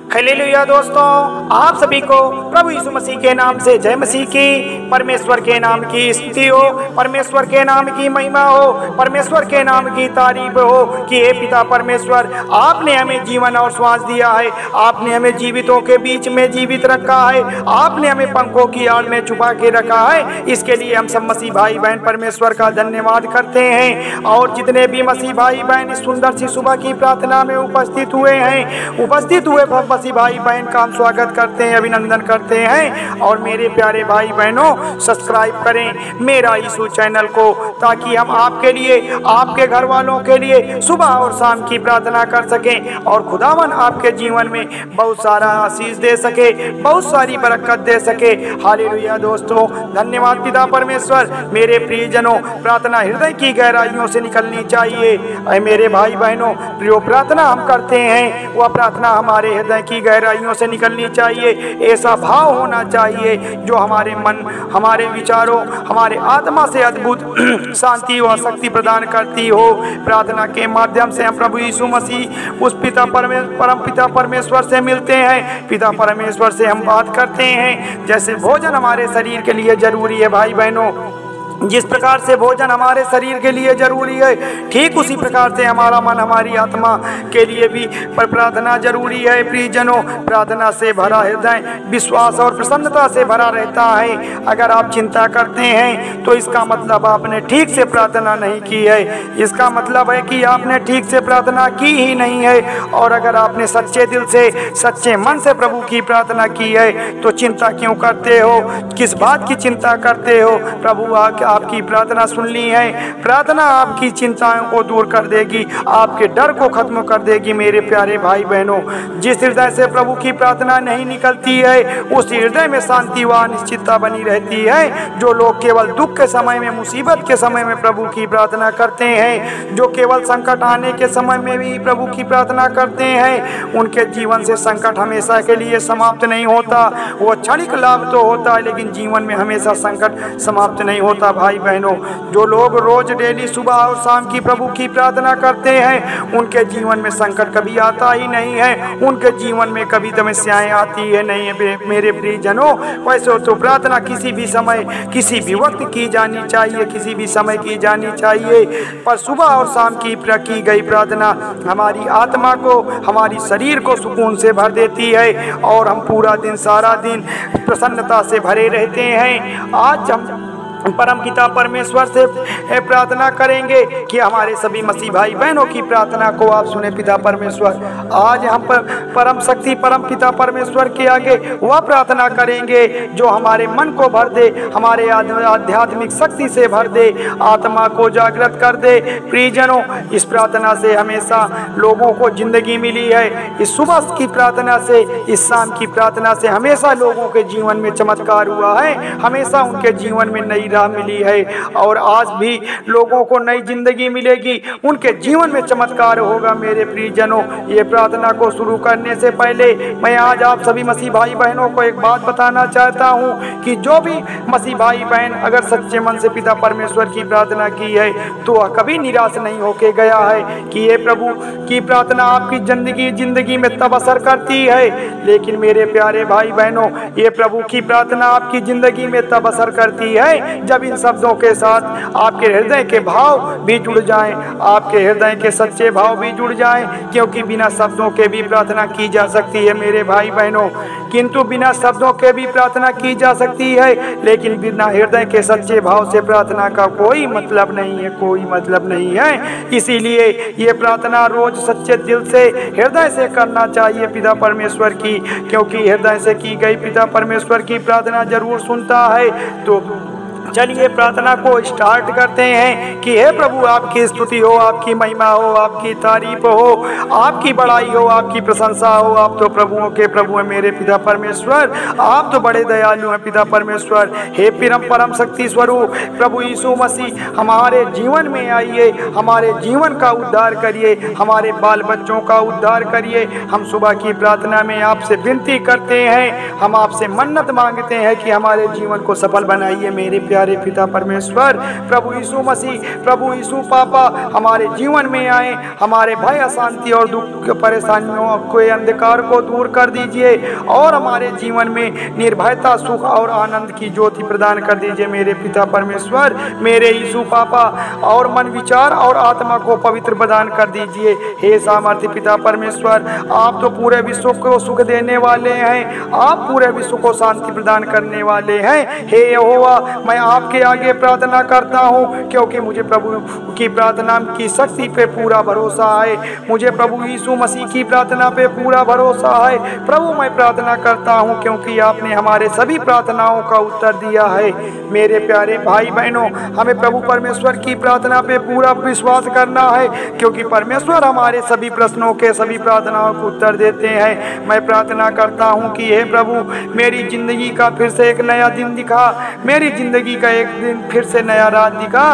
Hallelujah दोस्तों, आप सभी को प्रभु यीशु मसीह के नाम से जय मसीह की। परमेश्वर के नाम की स्तुति हो, परमेश्वर के नाम की महिमा हो, परमेश्वर के नाम की तारीफ हो कि हे पिता परमेश्वर, आपने हमें जीवन और श्वास दिया है, आपने हमें जीवितों के बीच में जीवित रखा है, आपने हमें पंखों की आड़ में छुपा के रखा है। इसके लिए हम सब मसीह भाई बहन परमेश्वर का धन्यवाद करते हैं। और जितने भी मसीह भाई बहन इस सुंदर सी सुबह की प्रार्थना में उपस्थित हुए मसीह भाई बहन का हम स्वागत करते हैं, अभिनंदन करते हैं। और मेरे प्यारे भाई बहनों, सब्सक्राइब करें मेरा यीशु चैनल को, ताकि हम आपके लिए, आपके घर वालों के लिए सुबह और शाम की प्रार्थना कर सकें और खुदावन आपके जीवन में बहुत सारा आशीष दे सके, बहुत सारी बरकत दे सके। हालेलुया दोस्तों, धन्यवाद पिता परमेश्वर। मेरे प्रियजनों, प्रार्थना हृदय की गहराइयों से निकलनी चाहिए। मेरे भाई बहनों, जो प्रार्थना हम करते हैं वह प्रार्थना हमारे हृदय की गहराइयों से निकलनी चाहिए। ऐसा भाव होना चाहिए जो हमारे मन, हमारे विचारों, हमारे आत्मा से अद्भुत शांति व शक्ति प्रदान करती हो। प्रार्थना के माध्यम से हम प्रभु यीशु मसीह उस परम पिता परमेश्वर से मिलते हैं। पिता परमेश्वर से हम बात करते हैं। जैसे भोजन हमारे शरीर के लिए जरूरी है भाई बहनों, जिस प्रकार से भोजन हमारे शरीर के लिए जरूरी है, ठीक उसी प्रकार से हमारा मन, हमारी आत्मा के लिए भी प्रार्थना जरूरी है। प्रियजनों, प्रार्थना से भरा हृदय विश्वास और प्रसन्नता से भरा रहता है। अगर आप चिंता करते हैं तो इसका मतलब आपने ठीक से प्रार्थना नहीं की है। इसका मतलब है कि आपने ठीक से प्रार्थना की ही नहीं है। और अगर आपने सच्चे दिल से, सच्चे मन से प्रभु की प्रार्थना की है तो चिंता क्यों करते हो? किस बात की चिंता करते हो? प्रभु आपकी प्रार्थना सुन ली है। प्रार्थना आपकी चिंताओं को दूर कर देगी, आपके डर को खत्म कर देगी। मेरे प्यारे भाई बहनों, जिस हृदय से प्रभु की प्रार्थना नहीं निकलती है उस हृदय में शांति व निश्चितता बनी रहती है। जो लोग केवल दुख के समय में, मुसीबत के समय में प्रभु की प्रार्थना करते हैं, जो केवल संकट आने के समय में भी प्रभु की प्रार्थना करते हैं, उनके जीवन से संकट हमेशा के लिए समाप्त नहीं होता। वो क्षणिक लाभ तो होता है, लेकिन जीवन में हमेशा संकट समाप्त नहीं होता। भाई बहनों, जो लोग रोज डेली सुबह और शाम की प्रभु की प्रार्थना करते हैं उनके जीवन में संकट कभी आता ही नहीं है, उनके जीवन में कभी समस्याएं आती है नहीं है। मेरे प्रियजनों, वैसे तो प्रार्थना किसी भी समय, किसी भी वक्त की जानी चाहिए, किसी भी समय की जानी चाहिए, पर सुबह और शाम की गई प्रार्थना हमारी आत्मा को, हमारी शरीर को सुकून से भर देती है और हम पूरा दिन, सारा दिन प्रसन्नता से भरे रहते हैं। आज हम परम पिता परमेश्वर से प्रार्थना करेंगे कि हमारे सभी मसीह भाई बहनों की प्रार्थना को आप सुने पिता परमेश्वर। आज हम परम शक्ति परम पिता परमेश्वर के आगे वह प्रार्थना करेंगे जो हमारे मन को भर दे, हमारे आध्यात्मिक शक्ति से भर दे, आत्मा को जागृत कर दे। प्रियजनों, इस प्रार्थना से हमेशा लोगों को जिंदगी मिली है। इस सुबह की प्रार्थना से, इस शाम की प्रार्थना से हमेशा लोगों के जीवन में चमत्कार हुआ है, हमेशा उनके जीवन में नई राह मिली है और आज भी लोगों को नई जिंदगी मिलेगी, उनके जीवन में चमत्कार होगा। मेरे प्रियजनों, ये प्रार्थना को शुरू करने से पहले मैं आज आप सभी मसीह भाई बहनों को एक बात बताना चाहता हूँ कि जो भी मसीह भाई बहन अगर सच्चे मन से पिता परमेश्वर की प्रार्थना की है तो वह कभी निराश नहीं होके गया है कि ये प्रभु की प्रार्थना आपकी जिंदगी में तब असर करती है। लेकिन मेरे प्यारे भाई बहनों, ये प्रभु की प्रार्थना आपकी जिंदगी में तब असर करती है जब इन शब्दों के साथ आपके हृदय के भाव भी जुड़ जाएं, आपके हृदय के सच्चे भाव भी जुड़ जाएं। क्योंकि बिना शब्दों के भी प्रार्थना की जा सकती है मेरे भाई बहनों, किंतु बिना शब्दों के भी प्रार्थना की जा सकती है, लेकिन बिना हृदय के सच्चे भाव से प्रार्थना का कोई मतलब नहीं है, कोई मतलब नहीं है। इसीलिए ये प्रार्थना रोज सच्चे दिल से, हृदय से करना चाहिए पिता परमेश्वर की, क्योंकि हृदय से की गई पिता परमेश्वर की प्रार्थना जरूर सुनता है। तो चलिए प्रार्थना को स्टार्ट करते हैं कि हे प्रभु, आपकी स्तुति हो, आपकी महिमा हो, आपकी तारीफ हो, आपकी बड़ाई हो, आपकी प्रशंसा हो। आप तो प्रभुओं के प्रभु हैं मेरे पिता परमेश्वर, आप तो बड़े दयालु हैं पिता परमेश्वर। हे परम शक्ति स्वरूप प्रभु यीशु मसीह, हमारे जीवन में आइए, हमारे जीवन का उद्धार करिए, हमारे बाल बच्चों का उद्धार करिए। हम सुबह की प्रार्थना में आपसे विनती करते हैं, हम आपसे मन्नत मांगते हैं कि हमारे जीवन को सफल बनाइए मेरे प्यारे पिता परमेश्वर। प्रभु यीशु मसीह, प्रभु यीशु पापा हमारे जीवन में आए, हमारे भय अशांति और दुख परेशानियों के अंधकार को दूर कर दीजिए और हमारे जीवन में निर्भयता, सुख और आनंद की ज्योति प्रदान कर दीजिए मेरे पिता परमेश्वर। मेरे यीशु पापा और मन, विचार और आत्मा को पवित्र प्रदान कर दीजिए। हे सामर्थ्य पिता परमेश्वर, आप तो पूरे विश्व को सुख देने वाले हैं, आप पूरे विश्व को शांति प्रदान करने वाले हैं। हे यहोवा, मैं आपके आगे प्रार्थना करता हूँ क्योंकि मुझे प्रभु की प्रार्थना की शक्ति पे पूरा भरोसा है, मुझे प्रभु यीशु मसीह की प्रार्थना पे पूरा भरोसा है। प्रभु मैं प्रार्थना करता हूँ क्योंकि आपने हमारे सभी प्रार्थनाओं का उत्तर दिया है। मेरे प्यारे भाई बहनों, हमें प्रभु परमेश्वर की प्रार्थना पे पूरा विश्वास करना है क्योंकि परमेश्वर हमारे सभी प्रश्नों के, सभी प्रार्थनाओं को उत्तर देते हैं। मैं प्रार्थना करता हूँ कि हे प्रभु, मेरी जिंदगी का फिर से एक नया दिन दिखा, मेरी जिंदगी का एक दिन फिर से नया रात दिखा।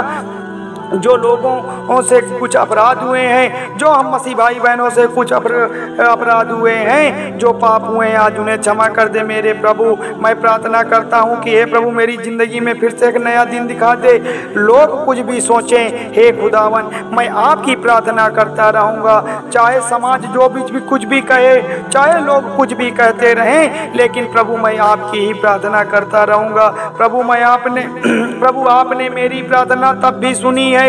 जो लोगों से कुछ अपराध हुए हैं, जो हम मसीह भाई बहनों से कुछ अपराध हुए हैं, जो पाप हुए हैं, आज उन्हें क्षमा कर दे मेरे प्रभु। मैं प्रार्थना करता हूँ कि हे प्रभु, मेरी ज़िंदगी में फिर से एक नया दिन दिखा दे। लोग कुछ भी सोचें, हे खुदावन, मैं आपकी प्रार्थना करता रहूँगा। चाहे समाज जो भी कुछ भी कहे, चाहे लोग कुछ भी कहते रहें, लेकिन प्रभु मैं आपकी ही प्रार्थना करता रहूँगा। प्रभु आपने मेरी प्रार्थना तब भी सुनी है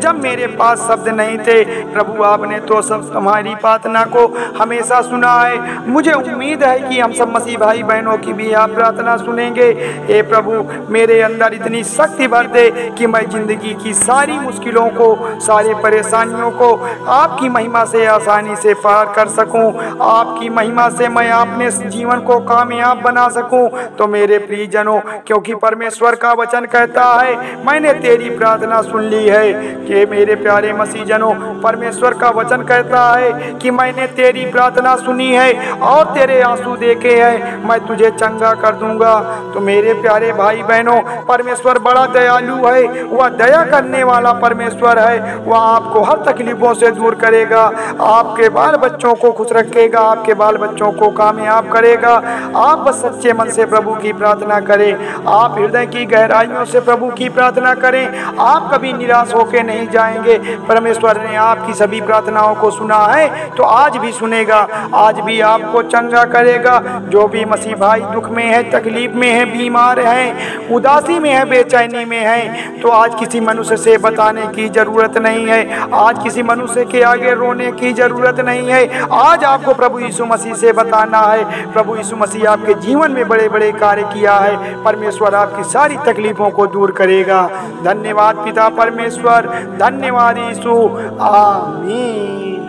जब मेरे पास शब्द नहीं थे। प्रभु आपने तो सब हमारी प्रार्थना को हमेशा सुना है। मुझे उम्मीद है कि हम सब मसीह भाई बहनों की भी आप प्रार्थना सुनेंगे। हे प्रभु, मेरे अंदर इतनी शक्ति भर दे कि मैं जिंदगी की सारी मुश्किलों को, सारी परेशानियों को आपकी महिमा से आसानी से पार कर सकूं। आपकी महिमा से मैं अपने जीवन को कामयाब बना सकूं। तो मेरे प्रियजनों, क्योंकि परमेश्वर का वचन कहता है, मैंने तेरी प्रार्थना सुन ली है। कि मेरे प्यारे मसीह जनों, परमेश्वर का वचन कहता है कि मैंने तेरी प्रार्थना सुनी है और तेरे आंसू देखे हैं, मैं तुझे चंगा कर दूंगा। तो मेरे प्यारे भाई बहनों, परमेश्वर बड़ा दयालु है, वह दया करने वाला परमेश्वर है। वह आपको हर तकलीफों से दूर करेगा, आपके बाल बच्चों को खुश रखेगा, आपके बाल बच्चों को कामयाब करेगा। आप बस सच्चे मन से प्रभु की प्रार्थना करें, आप हृदय की गहराइयों से प्रभु की प्रार्थना करें, आप कभी निराश होके नहीं जाएंगे। परमेश्वर ने आपकी सभी प्रार्थनाओं को सुना है, तो आज भी सुनेगा, आज भी आपको चंगा करेगा। जो भी मसीह भाई दुख में है, तकलीफ में है, बीमार हैं, उदासी में है, बेचैनी में है, तो आज किसी मनुष्य से बताने की जरूरत नहीं है, आज किसी मनुष्य के आगे रोने की जरूरत नहीं है। आज आपको प्रभु यीशु मसीह से बताना है। प्रभु यीशु मसीह आपके जीवन में बड़े बड़े कार्य किया है। परमेश्वर आपकी सारी तकलीफों को दूर करेगा। धन्यवाद पिता परमेश्वर, धन्यवाद यीशु, आमीन।